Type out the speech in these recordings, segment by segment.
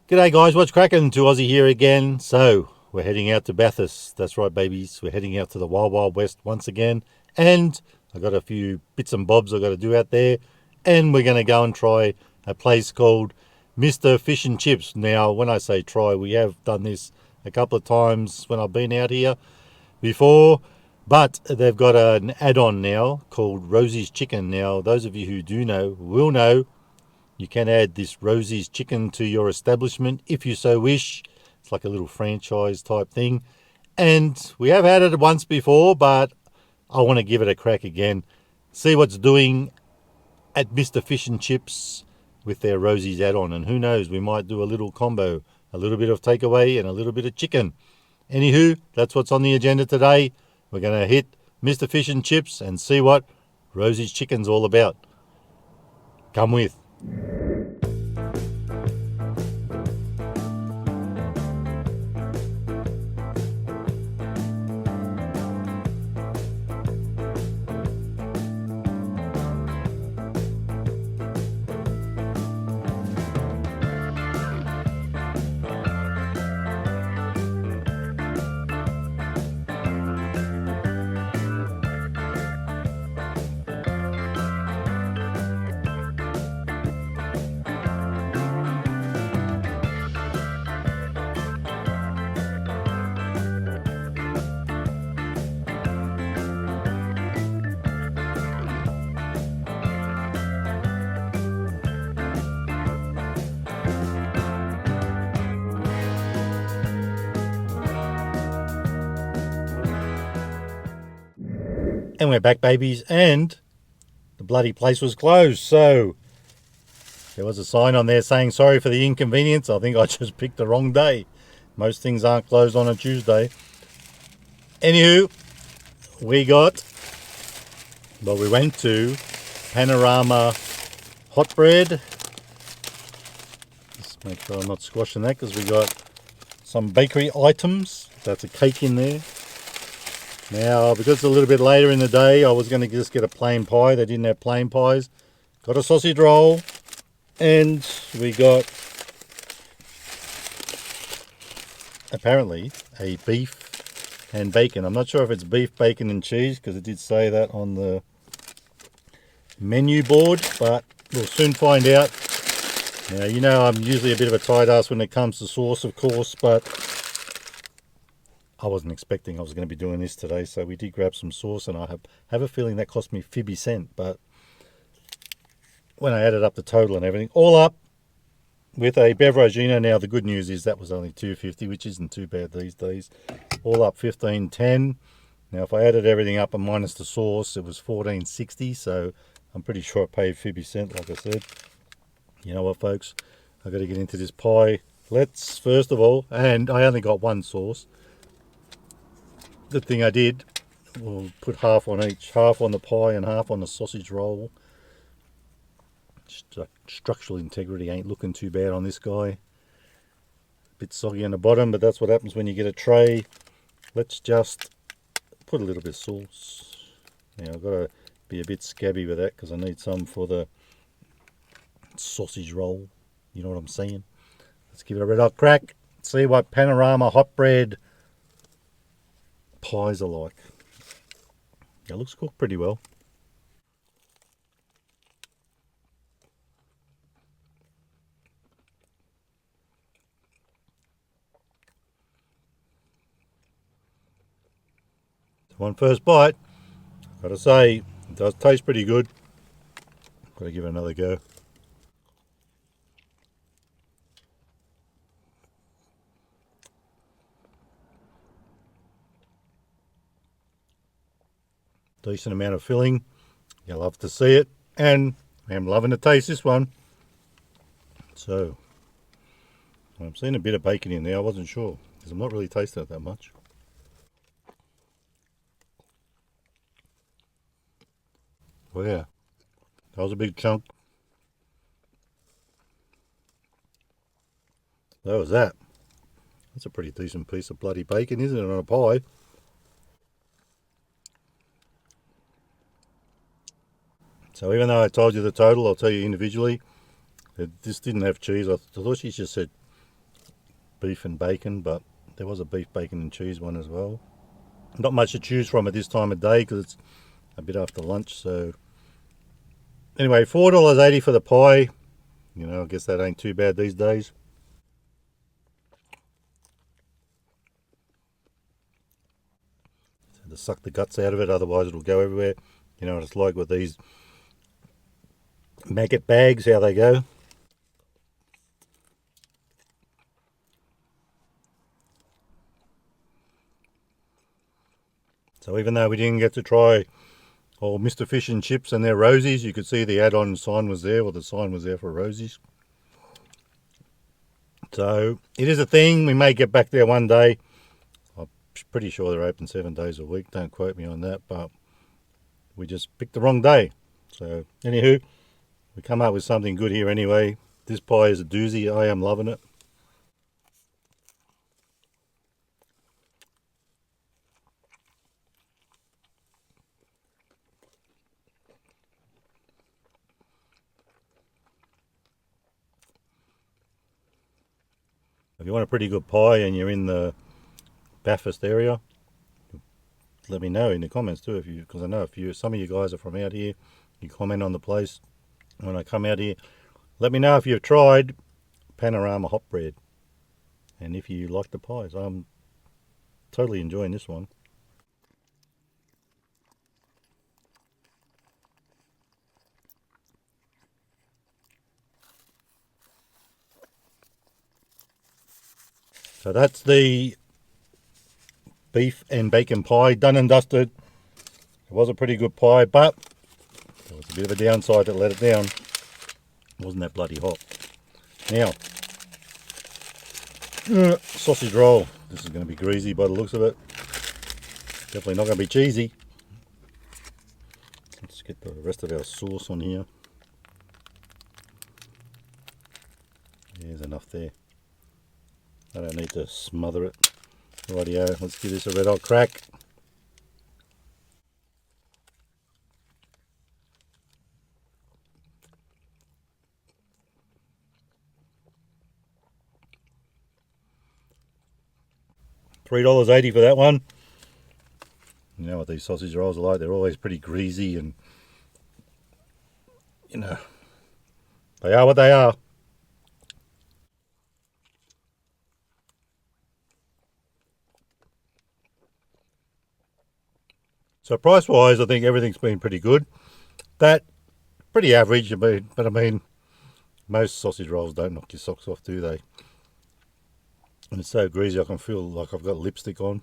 G'day guys, what's cracking? To Aussie here again. So, we're heading out to Bathurst. That's right, babies. We're heading out to the Wild Wild West once again. And I got a few bits and bobs I got to do out there. And we're going to go and try a place called Mr. Fish and Chips. Now, when I say try, we have done this a couple of times when I've been out here before. But they've got an add-on now called Rosie's Chicken. Now, those of you who do know will know you can add this Rosie's Chicken to your establishment if you so wish. It's like a little franchise type thing. And we have had it once before, but I want to give it a crack again. See what's doing at Mr. Fish and Chips with their Rosie's add-on. And who knows, we might do a little combo. A little bit of takeaway and a little bit of chicken. Anywho, that's what's on the agenda today. We're going to hit Mr. Fish and Chips and see what Rosie's Chicken's all about. Come with. And we're back, babies, and the bloody place was closed. So there was a sign on there saying sorry for the inconvenience. I think I just picked the wrong day. Most things aren't closed on a Tuesday. Anywho, we went to Panorama hot bread. Just make sure I'm not squashing that because we got some bakery items. That's a cake in there. Now, because it's a little bit later in the day, I was going to just get a plain pie. They didn't have plain pies. Got a sausage roll. And we got, apparently, a beef and bacon. I'm not sure if it's beef, bacon and cheese, because it did say that on the menu board. But we'll soon find out. Now, you know I'm usually a bit of a tight ass when it comes to sauce, of course, but I wasn't expecting I was going to be doing this today, so we did grab some sauce, and I have a feeling that cost me 50 cents, but when I added up the total and everything, all up with a beveragino, now the good news is that was only $2.50, which isn't too bad these days. All up $15.10. Now if I added everything up and minus the sauce, it was $14.60, so I'm pretty sure I paid 50 cents, like I said. You know what, folks? I've got to get into this pie. Let's, first of all, and I only got one sauce. The thing I did, we'll put half on each, half on the pie and half on the sausage roll. Structural integrity ain't looking too bad on this guy. A bit soggy on the bottom, but that's what happens when you get a tray. Let's just put a little bit of sauce. Now I've got to be a bit scabby with that because I need some for the sausage roll. You know what I'm saying? Let's give it a red hot crack. See what Panorama hot bread pies are like. It looks cooked pretty well. One first bite, gotta say, it does taste pretty good. Gotta give it another go. Decent amount of filling. You'll love to see it, and I'm loving to taste this one. So, I'm seeing a bit of bacon in there. I wasn't sure because I'm not really tasting it that much. Well, yeah, that was a big chunk. That was that. That's a pretty decent piece of bloody bacon, isn't it, on a pie? So even though I told you the total, I'll tell you individually. This didn't have cheese. I thought she just said beef and bacon, but there was a beef, bacon and cheese one as well. Not much to choose from at this time of day because it's a bit after lunch. So anyway, $4.80 for the pie. You know, I guess that ain't too bad these days. So to suck the guts out of it, otherwise it'll go everywhere. You know what it's like with these maggot bags, how they go. So even though we didn't get to try all Mr. Fish and Chips and their Rosies, you could see the add-on sign was there, or the sign was there for Rosies. So it is a thing. We may get back there one day. I'm pretty sure they're open 7 days a week. Don't quote me on that, but we just picked the wrong day. So anywho, we come up with something good here anyway. This pie is a doozy. I am loving it. If you want a pretty good pie and you're in the Bathurst area, let me know in the comments too, because I know some of you guys are from out here. You comment on the place when I come out here. Let me know if you've tried Panorama hot bread and if you like the pies. I'm totally enjoying this one. So that's the beef and bacon pie done and dusted. It was a pretty good pie, but there was a bit of a downside that let it down. It wasn't that bloody hot. Now, sausage roll. This is going to be greasy by the looks of it. Definitely not going to be cheesy. Let's get the rest of our sauce on here. There's enough there. I don't need to smother it. Rightio, let's give this a red hot crack. $3.80 for that one. You know what these sausage rolls are like, they're always pretty greasy and, you know, they are what they are. So price wise, I think everything's been pretty good. That, pretty average, but I mean, most sausage rolls don't knock your socks off, do they? And it's so greasy I can feel like I've got lipstick on.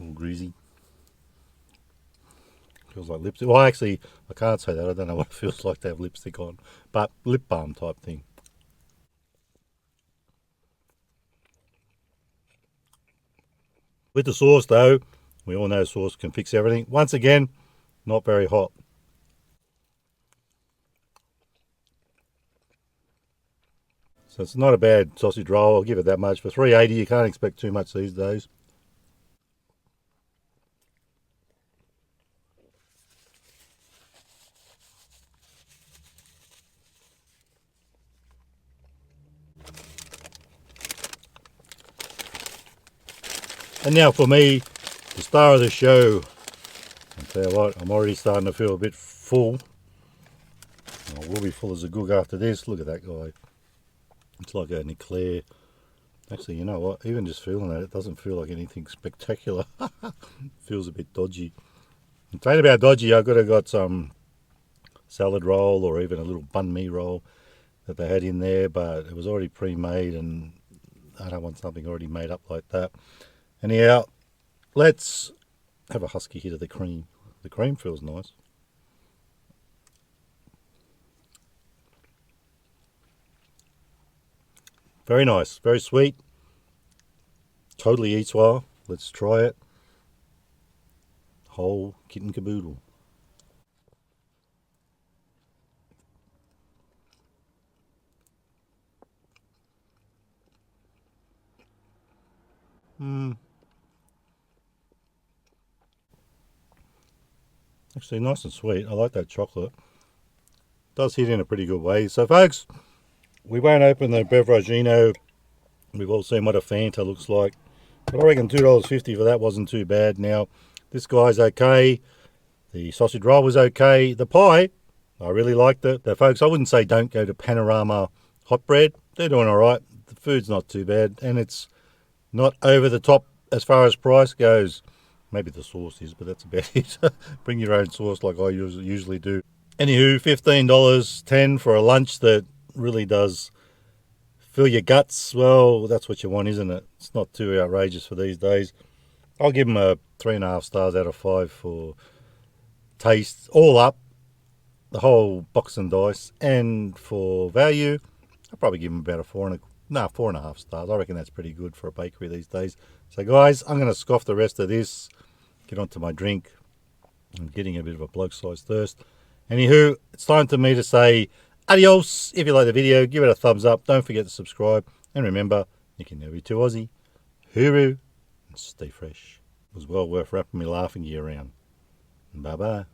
All greasy. Feels like lipstick. Well, actually, I can't say that. I don't know what it feels like to have lipstick on. But lip balm type thing. With the sauce though, we all know sauce can fix everything. Once again, not very hot. So it's not a bad sausage roll, I'll give it that much. For $3.80 you can't expect too much these days. And now for me, the star of the show. I'll tell you what, I'm already starting to feel a bit full. I will be full as a goog after this. Look at that guy. It's like an eclair. Actually, you know what? Even just feeling that, it doesn't feel like anything spectacular. Feels a bit dodgy. I'm saying about dodgy, I could have got some salad roll or even a little banh mi roll that they had in there, but it was already pre-made and I don't want something already made up like that. Anyhow, let's have a husky hit of the cream. The cream feels nice. Very nice, very sweet. Totally eats well. Let's try it. Whole kit and caboodle. Actually, nice and sweet. I like that chocolate. Does hit in a pretty good way. So, folks, we won't open the Beveragino We've all seen what a Fanta looks like. But I reckon $2.50 for that wasn't too bad. Now, this guy's okay. The sausage roll was okay. The pie, I really liked it. Now, folks, I wouldn't say don't go to Panorama Hot Bread. They're doing all right. The food's not too bad, and it's not over the top as far as price goes. Maybe the sauce is, but that's about it. Bring your own sauce like I usually do. Anywho, $15.10 for a lunch that really does fill your guts. Well, that's what you want, isn't it? It's not too outrageous for these days. I'll give them a 3.5 stars out of 5 for taste, all up, the whole box and dice, and for value, I'll probably give them about a 4.5 stars. I reckon that's pretty good for a bakery these days. So, guys, I'm going to scoff the rest of this, get onto my drink. I'm getting a bit of a bloke-sized thirst. Anywho, it's time for me to say adios. If you like the video, give it a thumbs up. Don't forget to subscribe. And remember, you can never be too Aussie. Hooroo and stay fresh. It was well worth wrapping me laughing gear around. Bye-bye.